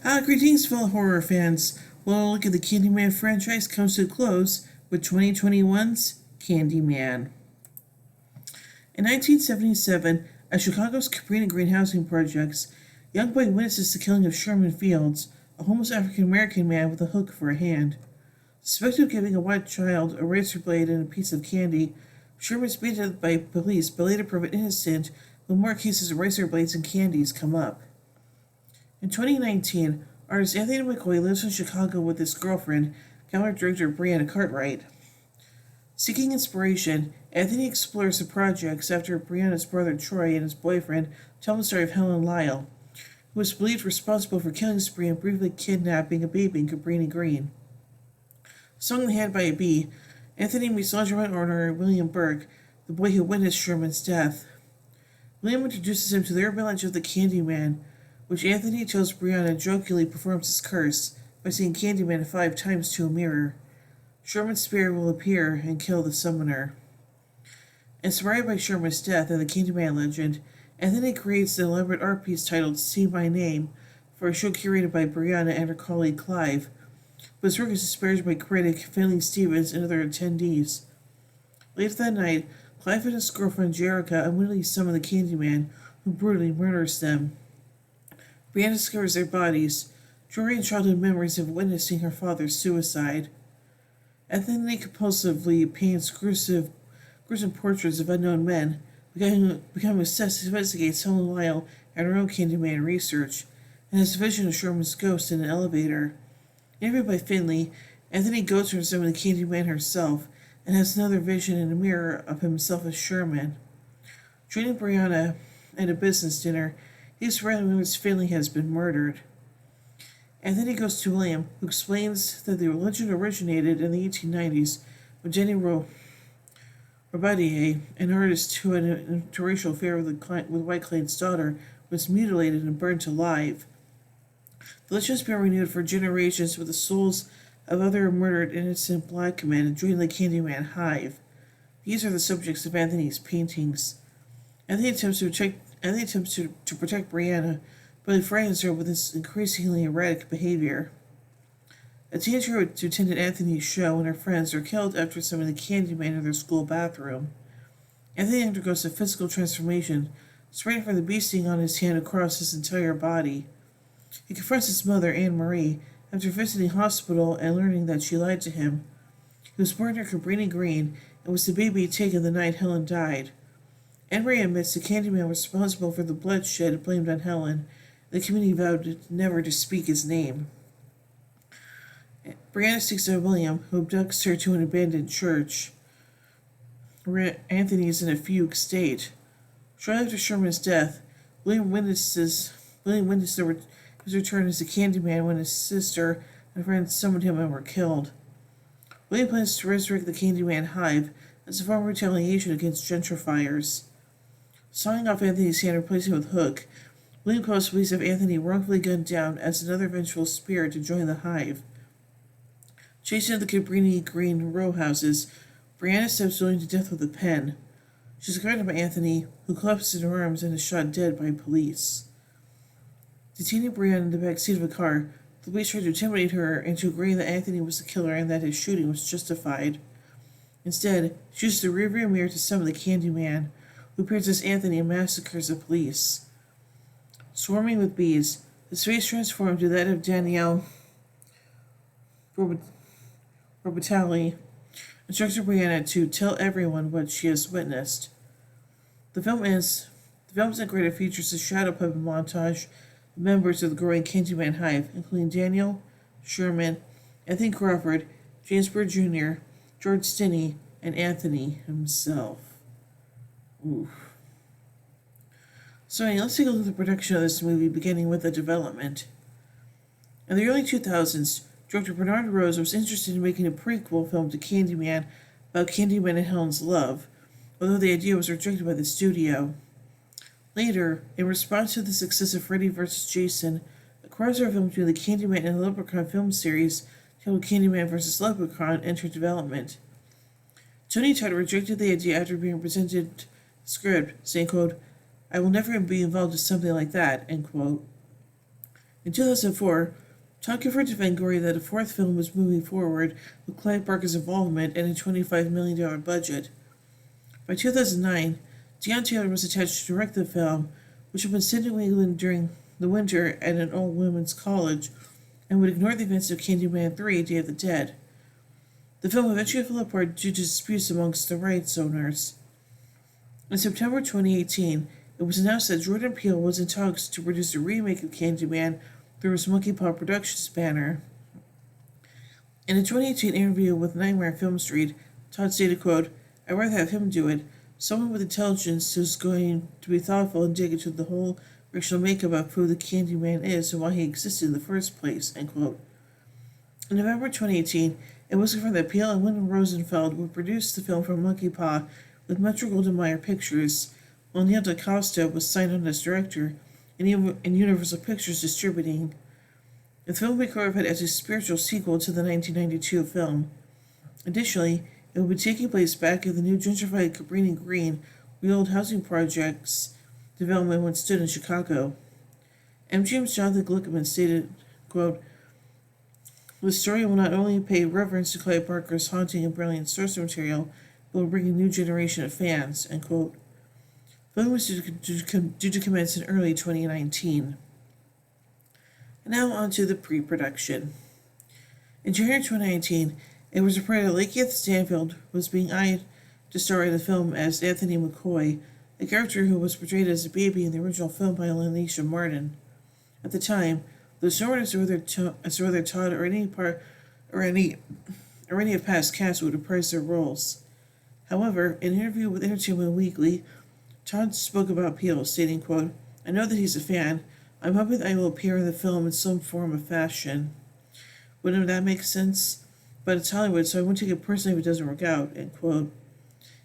Greetings, fellow horror fans. Well, look at the Candyman franchise comes to a close with 2021's Candyman. In 1977, at Chicago's Cabrini Green housing projects, a young boy witnesses the killing of Sherman Fields, a homeless African American man with a hook for a hand. Suspected of giving a white child a razor blade and a piece of candy, Sherman is beaten by police but later proven innocent when more cases of razor blades and candies come up. In 2019, artist Anthony McCoy lives in Chicago with his girlfriend, gallery director Brianna Cartwright. Seeking inspiration, Anthony explores the projects after Brianna's brother Troy and his boyfriend tell the story of Helen Lyle, who was believed responsible for killing Spree and briefly kidnapping a baby in Cabrini Green. Sung in the Hand by a Bee, Anthony meets laundromat owner William Burke, the boy who witnessed Sherman's death. William introduces him to the urban legend of the Candyman, which Anthony tells Brianna jokingly performs his curse by saying Candyman 5 times to a mirror. Sherman's spirit will appear and kill the summoner. Inspired by Sherman's death and the Candyman legend, Anthony creates an elaborate art piece titled See My Name for a show curated by Brianna and her colleague Clive, but his work is disparaged by critic Finley Stevens and other attendees. Later that night, Clive and his girlfriend Jerica unwittingly summon the Candyman, who brutally murders them. Brianna discovers their bodies, drawing childhood memories of witnessing her father's suicide. Anthony compulsively paints gruesome portraits of unknown men, becoming obsessed as he investigates Helen Lyle and her own Candyman research, and has a vision of Sherman's ghost in an elevator. Interviewed by Finley, Anthony goes to resume the Candyman herself, and has another vision in a mirror of himself as Sherman. Joining Brianna at a business dinner, he is surrounded when Finley has been murdered. Anthony goes to William, who explains that the religion originated in the 1890s when Jenny Robadier, an artist who had an interracial affair with White Clayton's daughter, was mutilated and burned alive. The legend has been renewed for generations with the souls of other murdered innocent black men joining the Candyman hive. These are the subjects of Anthony's paintings. Anthony attempts to protect Brianna, but he frightens her with his increasingly erratic behavior. A teenager who attended Anthony's show and her friends are killed after summoning the Candyman in their school bathroom. Anthony undergoes a physical transformation, spreading from the bee sting on his hand across his entire body. He confronts his mother, Anne Marie, after visiting hospital and learning that she lied to him. He was born near Cabrini Green and was the baby taken the night Helen died. Anne Marie admits the Candyman was responsible for the bloodshed blamed on Helen. The community vowed never to speak his name. Brianna seeks out William, who abducts her to an abandoned church, where Anthony is in a fugue state. Shortly after Sherman's death, William witnesses his return as a Candyman when his sister and friends summoned him and were killed. William plans to resurrect the Candyman hive as a form of retaliation against gentrifiers. Sawing off Anthony's hand and replacing it with Hook, William calls police of Anthony wrongfully gunned down as another vengeful spirit to join the hive. Chasing the Cabrini Green row houses, Brianna stabs William to death with a pen. She's confronted by Anthony, who collapses in her arms and is shot dead by police. Detaining Brianna in the back seat of a car, the police tried to intimidate her into agreeing that Anthony was the killer and that his shooting was justified. Instead, she uses the rearview mirror to summon the Candyman, who appears as Anthony and massacres the police. Swarming with bees, his face transformed to that of Danielle Robitaille, instructs Brianna to tell everyone what she has witnessed. The film's end credit features a shadow puppet montage of members of the growing Candyman hive, including Daniel, Sherman, Anthony Crawford, James Bird Jr., George Stinney, and Anthony himself. Oof. So let's take a look at the production of this movie, beginning with the development. In the early 2000s, director Bernard Rose was interested in making a prequel film to Candyman about Candyman and Helen's love, although the idea was rejected by the studio. Later, in response to the success of Freddy vs. Jason, a crossover film between the Candyman and the Leprechaun film series titled Candyman vs. Leprechaun entered development. Tony Todd rejected the idea after being presented the script, saying, quote, "I will never be involved in something like that," end quote. In 2004, Tom confirmed to Fangoria that a fourth film was moving forward with Clive Barker's involvement and a $25 million budget. By 2009, Deon Taylor was attached to direct the film, which had been set in New England during the winter at an all-women's college, and would ignore the events of Candyman 3, Day of the Dead. The film eventually fell apart due to disputes amongst the rights owners. In September 2018, it was announced that Jordan Peele was in talks to produce a remake of Candyman through his Monkey Paw Productions banner. In a 2018 interview with Nightmare Film Street, Todd stated, quote, "I'd rather have him do it, someone with intelligence who's going to be thoughtful and dig into the whole racial makeup of who the Candyman is and why he existed in the first place," end quote. In November 2018, it was confirmed that Peele and Wyndham Rosenfeld would produce the film for Monkey Paw with Metro-Goldwyn-Mayer Pictures, while Neil DaCosta was signed on as director and Universal Pictures distributing. The film will be clarified as a spiritual sequel to the 1992 film. Additionally, it will be taking place back at the new gentrified Cabrini Green real housing project's development when stood in Chicago. MGM's Jonathan Glickman stated, quote, "The story will not only pay reverence to Clive Barker's haunting and brilliant source material, but will bring a new generation of fans," end quote. The film was due to commence in early 2019. And now on to the pre-production. In January 2019, it was reported that Lakeith Stanfield was being eyed to star in the film as Anthony McCoy, a character who was portrayed as a baby in the original film by Lanisha Martin. At the time, those no one as whether Todd or any of past casts would reprise their roles. However, in an interview with Entertainment Weekly, Todd spoke about Peele, stating, quote, "I know that he's a fan. I'm hoping that I will appear in the film in some form or fashion. Wouldn't that make sense? But it's Hollywood, so I won't take it personally if it doesn't work out," end quote.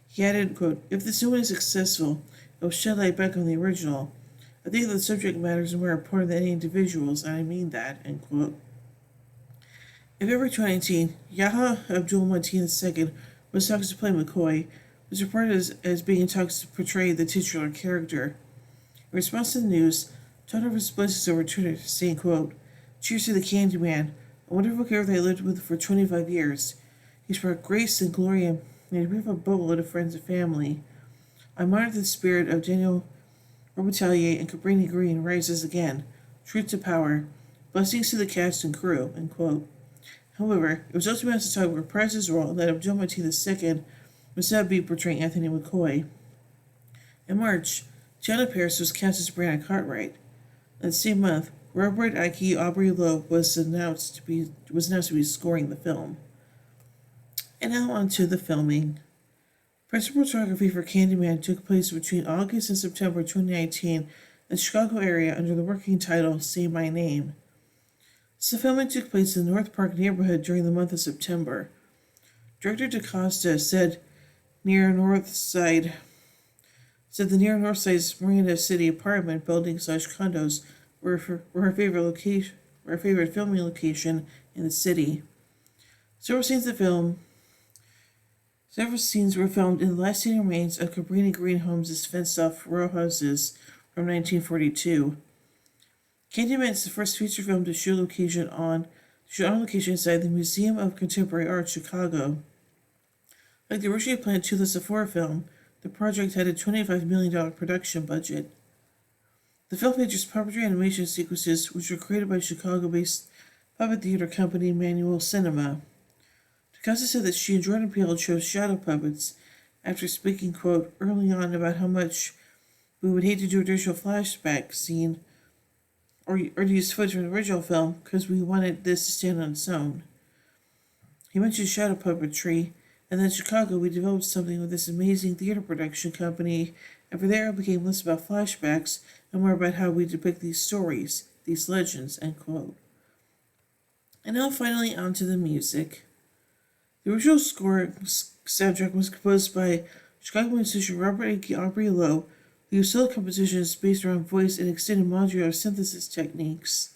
He added, quote, "If this new one is successful, it will shed light back on the original. I think that the subject matters more important than any individuals, and I mean that," end quote. In February 2019, Yahya Abdul-Mateen II was talking to play McCoy, was reported as being in talks to portray the titular character. In response to the news, Todd of his blessings over Twitter, saying, quote, "Cheers to the Candyman, a wonderful character I lived with for 25 years. He's brought grace and glory and a beautiful boatload of friends and family. I'm honored that the spirit of Daniel Robitaille and Cabrini Green rises again. Truth to power. Blessings to the cast and crew," end quote. However, it was also announced that Todd would reprise his role and that Abdul-Mateen II was now be portraying Anthony McCoy. In March, Gianna Paris was cast as Brianna Cartwright. That same month, Robert Ike Aubrey Lowe was announced to be scoring the film. And now on to the filming. Principal photography for Candyman took place between August and September 2019 in the Chicago area under the working title Say My Name. The filming took place in the North Park neighborhood during the month of September. Director DaCosta said the near North Side's Marina City apartment building/condos were her favorite filming location in the city. Several scenes were filmed in the last standing remains of Cabrini Green Homes' fenced-off row houses from 1942. Candyman is the first feature film to shoot on location inside the Museum of Contemporary Art, Chicago. Like the originally planned 2004 film, the project had a $25 million production budget. The film features puppetry animation sequences which were created by Chicago-based puppet theater company Manual Cinema. DaCosta said that she and Jordan Peele chose shadow puppets after speaking, quote, early on about how much we would hate to do a traditional flashback scene or to use footage from the original film because we wanted this to stand on its own. He mentioned shadow puppetry, and then in Chicago we developed something with this amazing theater production company, and from there it became less about flashbacks and more about how we depict these stories, these legends, end quote. And now finally onto the music. The original soundtrack was composed by Chicago musician Robert Aubrey Lowe, who used solo compositions based around voice and extended modular synthesis techniques.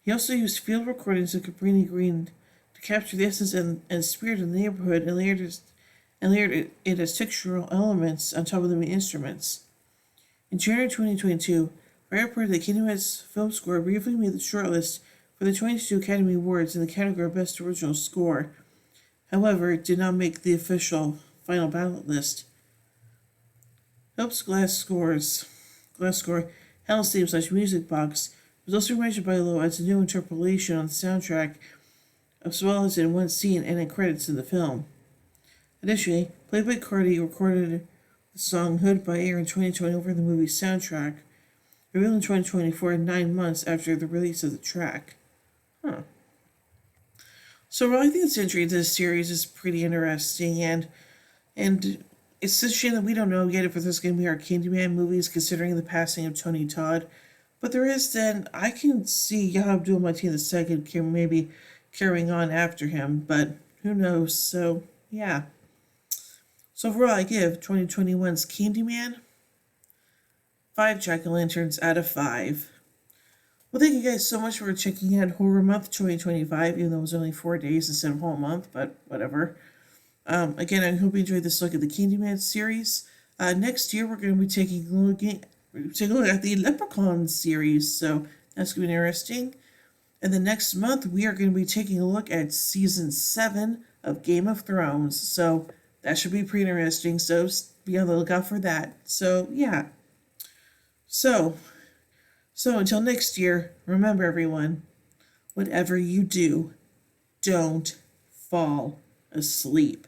He also used field recordings of Cabrini Green to capture the essence and spirit of the neighborhood and layered it as textural elements on top of the main instruments. In January 2022, Variety reported that Candyman's film score briefly made the shortlist for the 22 Academy Awards in the category of Best Original Score. However, it did not make the official final ballot list. Hope's glass score, Hell's theme/music box, was also measured by Lowe as a new interpolation on the soundtrack, as well as in one scene and in credits in the film. Additionally, Playboy Cardi recorded the song Hood by Air in 2020 over the movie's soundtrack, revealed in 2024, 9 months after the release of the track. So I think this entry into this series is pretty interesting, and it's a shame that we don't know yet if there's going to be our Candyman movies, considering the passing of Tony Todd. But there is, then I can see Abdul-Mateen II maybe carrying on after him, but who knows? So yeah. So overall, I give 2021's Candyman 5 jack-o'-lanterns out of 5. Well, thank you guys so much for checking out Horror Month 2025, even though it was only 4 days instead of a whole month, but whatever. Again, I hope you enjoyed this look at the Candyman series. Next year, we're going to be taking a look at the Leprechaun series, so that's going to be interesting. And the next month, we are going to be taking a look at Season 7 of Game of Thrones, so that should be pretty interesting, so be on the lookout for that. So, yeah. So until next year, remember everyone, whatever you do, don't fall asleep.